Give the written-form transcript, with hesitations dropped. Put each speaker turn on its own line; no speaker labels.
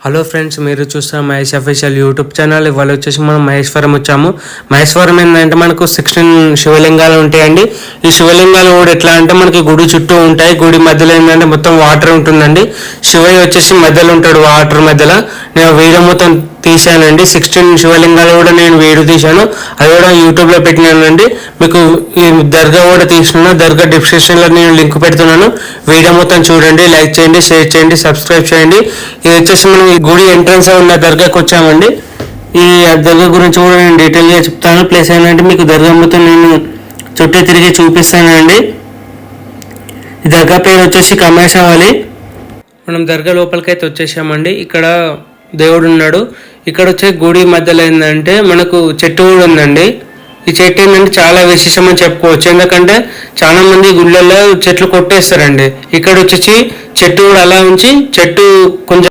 Hello friends, మీరు చూస్తున్న Mahesh official YouTube channel. ఇవాళ వచ్చేసి మనం మహేశ్వరం వచ్చాము. మహేశ్వరం ఏంటంటే మనకు 16 శివలింగాలు ఉంటాయండి. ఈ శివలింగాలు కూడా ఎట్లా అంటే మనకి గుడి చుట్టూ ఉంటాయి. గుడి మధ్యలో ఏంటంటే మొత్తం వాటర్ ఉంటుందండి. శివయ్య వచ్చేసి మధ్యలో ఉంటాడు, వాటర్ మధ్యలో. నేను వీడియో మొత్తం తీసానండి. 16 శివలింగాలు కూడా నేను వీడియో తీశాను, అది కూడా యూట్యూబ్లో పెట్టినానండి. మీకు ఈ దర్గా కూడా తీసుకున్నాను. దర్గా డిస్క్రిప్షన్లో నేను లింక్ పెడుతున్నాను. వీడియో మొత్తం చూడండి, లైక్ చేయండి, షేర్ చేయండి, సబ్స్క్రైబ్ చేయండి. ఇది వచ్చేసి మనం ఈ గుడి ఎంట్రన్స్ ఉన్న దర్గాకి వచ్చామండి. ఈ దర్గా గురించి కూడా నేను డీటెయిల్గా చెప్తాను. ప్లస్ ఏంటంటే మీకు దర్గా మొత్తం నేను చుట్టూ తిరిగి చూపిస్తానండి. ఈ దర్గా పేరు వచ్చేసి కమేషావాలి. మనం దర్గా లోపలికి అయితే వచ్చేసామండి. ఇక్కడ దేవుడు ఉన్నాడు. ఇక్కడ వచ్చే గుడి మధ్యలో ఏంటంటే మనకు చెట్టు కూడా ఉందండి. ఈ చెట్టు ఏంటంటే చాలా విశేషం అని చెప్పుకోవచ్చు. ఎందుకంటే చాలా మంది గుళ్ళల్లో చెట్లు కొట్టేస్తారండి. ఇక్కడ వచ్చేసి చెట్టు కూడా అలా ఉంచి చెట్టు కొంచెం